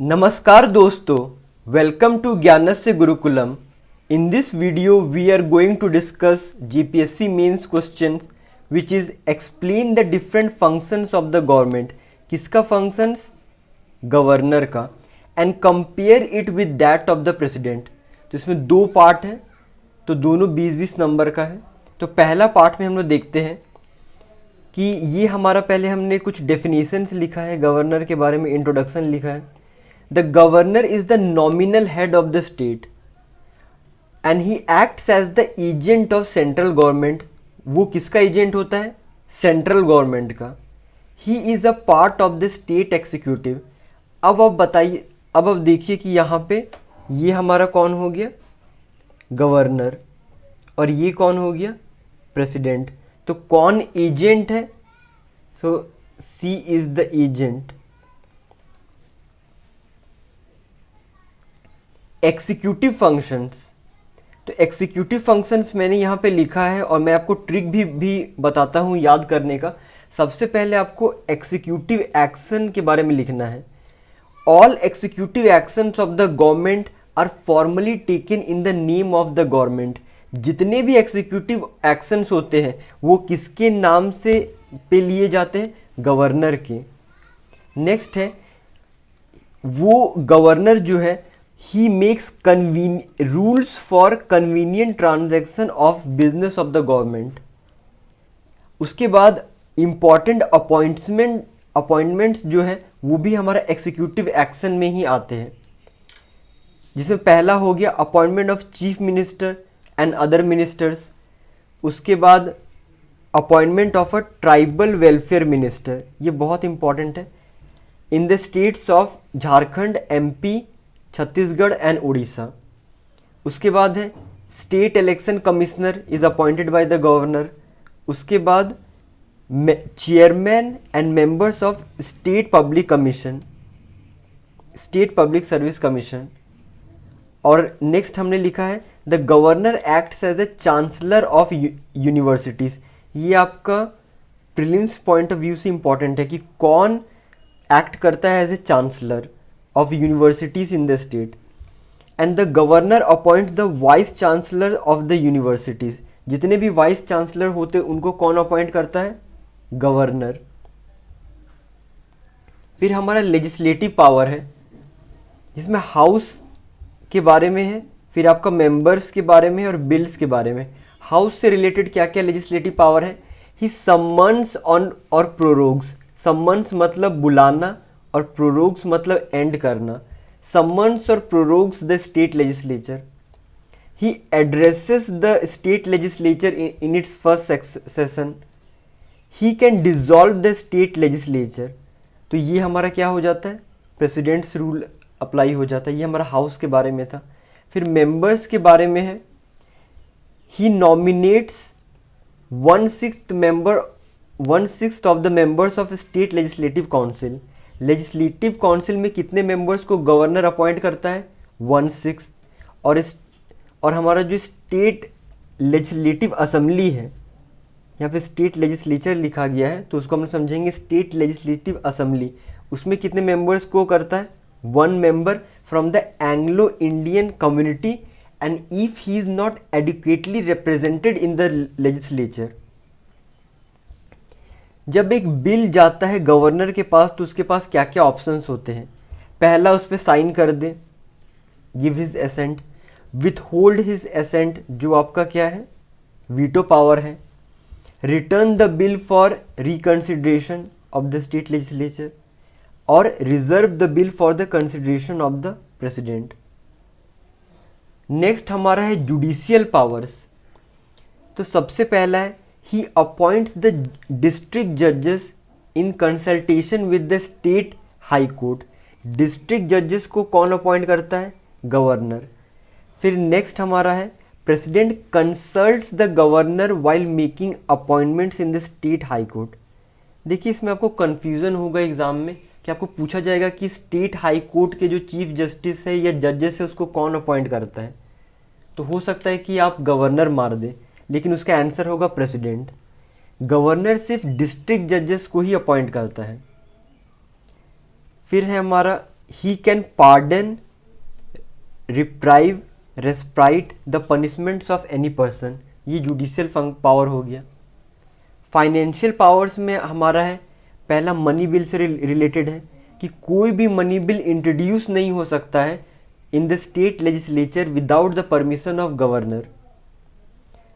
नमस्कार दोस्तों, welcome to ज्ञानस्य Gurukulam. In this video, we are going to discuss GPSC mains questions which is explain the different functions of the government। किसका functions? Governor का। and compare it with that of the president। तो इसमें दो part हैं, तो दोनों 20-20 number का है। तो पहला पार्ट में हम लोग देखते हैं कि ये हमारा पहले हमने कुछ डेफिनेशंस लिखा है, गवर्नर के बारे में इंट्रोडक्शन लिखा है। The governor is the nominal head of the state and he acts as the agent of central government. वो किसका एजेंट होता है? सेंट्रल गवर्नमेंट का। He is a part of the state executive. अब बताइए, अब देखिए कि यहाँ पे ये हमारा कौन हो गया? गवर्नर। और ये कौन हो गया? प्रेसिडेंट। तो कौन एजेंट है? So she is the agent. Executive functions, तो एग्जीक्यूटिव फंक्शंस मैंने यहाँ पे लिखा है और मैं आपको ट्रिक भी बताता हूँ याद करने का। सबसे पहले आपको एग्जीक्यूटिव एक्शन के बारे में लिखना है। All executive actions of the government are formally taken in the name of the government. जितने भी एग्जीक्यूटिव एक्शंस होते हैं वो किसके नाम से पे लिए जाते हैं? गवर्नर के। नेक्स्ट है, वो गवर्नर जो है he makes rules for convenient transaction of business of the government। उसके बाद important appointments जो है वो भी हमारा executive action में ही आते हैं, जिसमें पहला हो गया appointment of chief minister and other ministers. उसके बाद appointment of a tribal welfare minister, ये बहुत इंपॉर्टेंट है, in the states of Jharkhand, MP, Chhattisgarh and Orissa. उसके बाद है state election commissioner is appointed by the governor. उसके बाद chairman and members of state public commission, state public service commission. और next हमने लिखा है the governor acts as a chancellor of universities. ये आपका प्रीलिम्स पॉइंट ऑफ व्यू से important है कि कौन एक्ट करता है as a chancellor of universities in the state, and the governor appoints the vice chancellor of the universities। जितने भी वाइस चांसलर होते हैं उनको कौन अपॉइंट करता है? गवर्नर। फिर हमारा लेजिस्लेटिव पावर है, जिसमें हाउस के बारे में है, फिर आपका मेंबर्स के बारे में और बिल्स के बारे में। हाउस से रिलेटेड क्या क्या लेजिस्लेटिव पावर है? ही सम्मन्स ऑन और प्रोरोग्स। सम्मन्स मतलब बुलाना और प्रोरोग्स मतलब एंड करना। सम्मन्स और prorogues the state legislature. He addresses the state legislature in its first session. He can dissolve the state legislature. तो ये हमारा क्या हो जाता है? प्रेसिडेंट्स रूल अप्लाई हो जाता है। ये हमारा हाउस के बारे में था। फिर मेंबर्स के बारे में है, he nominates 1/6 of the members of state legislative council. Legislative council में कितने मेंबर्स को गवर्नर अपॉइंट करता है? 1/6। और हमारा जो स्टेट लेजिस्लेटिव असेंबली है, यहाँ पे स्टेट लेजिस्लेचर लिखा गया है तो उसको हम समझेंगे स्टेट लेजिस्लेटिव असेंबली। उसमें कितने मेंबर्स को करता है? 1 member from the Anglo Indian community and if he is not adequately represented in the legislature. जब एक बिल जाता है गवर्नर के पास तो उसके पास क्या क्या ऑप्शंस होते हैं? पहला, उस पर साइन कर दे, give his assent, withhold his assent जो आपका क्या है? वीटो पावर है, return the bill for reconsideration of the state legislature, और reserve the bill for the consideration of the president. Next हमारा है जुडिशियल पावर्स। तो सबसे पहला है he appoints the district judges in consultation with the state high court। district judges को कौन appoint करता है? गवर्नर। फिर नेक्स्ट हमारा है president consults the governor while making appointments in the state high court। देखिए इसमें आपको कन्फ्यूज़न होगा एग्जाम में कि आपको पूछा जाएगा कि स्टेट हाई कोर्ट के जो चीफ जस्टिस है या जजेस है उसको कौन अपॉइंट करता है। तो हो सकता है कि आप गवर्नर मार दें, लेकिन उसका आंसर होगा प्रेसिडेंट। गवर्नर सिर्फ डिस्ट्रिक्ट जजेस को ही अपॉइंट करता है। फिर है हमारा he can pardon, reprieve, respite the punishments of any person, ये जुडिशियल पावर हो गया। फाइनेंशियल पावर्स में हमारा है, पहला मनी बिल से रिलेटेड है कि कोई भी मनी बिल इंट्रोड्यूस नहीं हो सकता है in the state legislature without the permission of governor.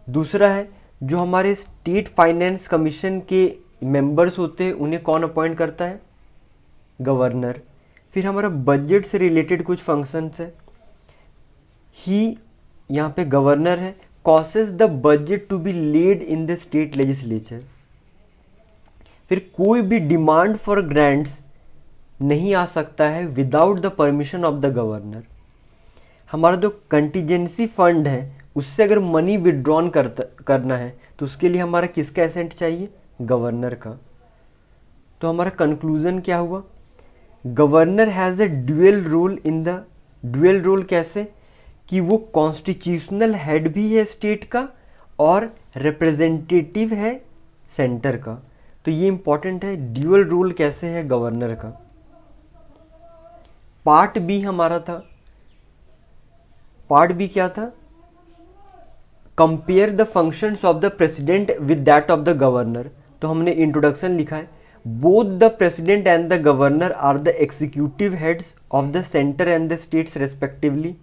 दूसरा है जो हमारे स्टेट फाइनेंस कमीशन के मेंबर्स होते हैं उन्हें कौन अपॉइंट करता है, गवर्नर। फिर हमारा बजट से रिलेटेड कुछ फंक्शंस है, ही यहाँ पे गवर्नर है, causes the budget to be laid in the state legislature. फिर कोई भी डिमांड फॉर ग्रांट्स नहीं आ सकता है without the permission of the governor. हमारा जो कंटीजेंसी फंड है उससे अगर मनी विड्रॉन करना है तो उसके लिए हमारा किसका एसेंट चाहिए, गवर्नर का। तो हमारा कंक्लूजन क्या हुआ, governor has a dual role in the, dual role कैसे कि वो कॉन्स्टिट्यूशनल हेड भी है स्टेट का और रिप्रेजेंटेटिव है सेंटर का। तो ये इंपॉर्टेंट है, ड्यूअल रोल कैसे है गवर्नर का। पार्ट बी हमारा था, पार्ट बी क्या था, compare the functions of the president with that of the governor. तो हमने इंट्रोडक्शन लिखा है, both the president and the governor are the executive heads of the centre and the states respectively.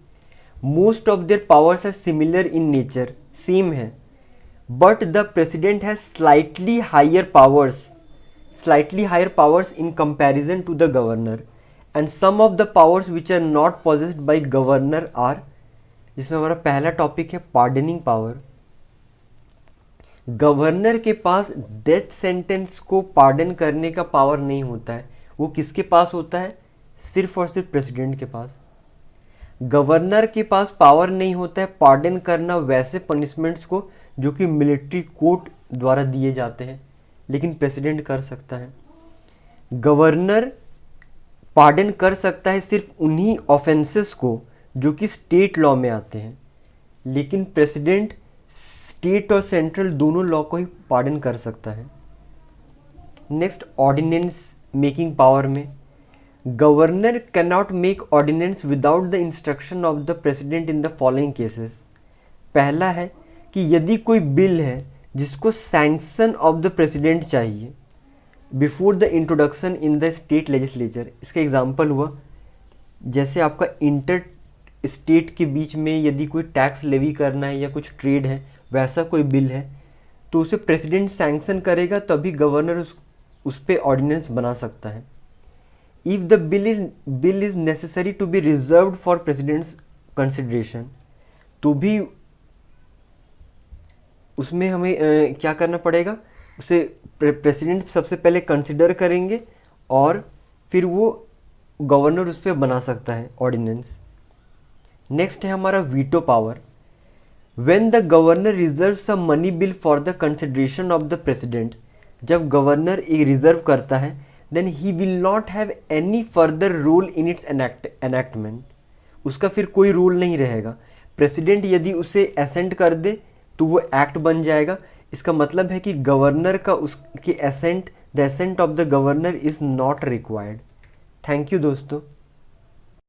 Most of their powers are similar in nature, same है, but the president has slightly higher powers in comparison to the governor and some of the powers which are not possessed by governor are, जिसमें हमारा पहला topic है pardoning power. Governor के पास death sentence को pardon करने का power नहीं होता है, वो किसके पास होता है, सिर्फ और सिर्फ प्रेसिडेंट के पास। गवर्नर के पास पावर नहीं होता है पार्डन करना वैसे पनिशमेंट्स को जो कि मिलिट्री कोर्ट द्वारा दिए जाते हैं, लेकिन प्रेसिडेंट कर सकता है। गवर्नर पार्डन कर सकता है सिर्फ उन्हीं ऑफेंसेस को जो कि स्टेट लॉ में आते हैं, लेकिन प्रेसिडेंट स्टेट और सेंट्रल दोनों लॉ को ही पार्डन कर सकता है। नेक्स्ट, ऑर्डिनेंस मेकिंग पावर में governor can not make ordinance without the instruction of the president in the following cases. पहला है कि यदि कोई बिल है जिसको सैंक्शन ऑफ द प्रेसिडेंट चाहिए before the introduction in the state legislature. इसका एग्जाम्पल हुआ जैसे आपका इंटर स्टेट के बीच में यदि कोई टैक्स लेवी करना है या कुछ ट्रेड है, वैसा कोई बिल है तो उसे प्रेसिडेंट सैंक्शन करेगा, तभी गवर्नर उस पर ऑर्डिनेंस बना सकता है। If the bill is necessary to be reserved for president's consideration, तो भी उसमें हमें क्या करना पड़ेगा, उसे प्रेसिडेंट सबसे पहले कंसिडर करेंगे और फिर वो गवर्नर उस पर बना सकता है ऑर्डिनेंस। नेक्स्ट है हमारा veto power. When the governor reserves a money bill for the consideration of the president, जब गवर्नर एक रिजर्व करता है then he will not have any further role in its enactment, उसका फिर कोई रोल नहीं रहेगा। प्रेसिडेंट यदि उसे एसेंट कर दे तो वो एक्ट बन जाएगा। इसका मतलब है कि गवर्नर का उसके assent, the assent of the governor is not required. Thank you दोस्तों।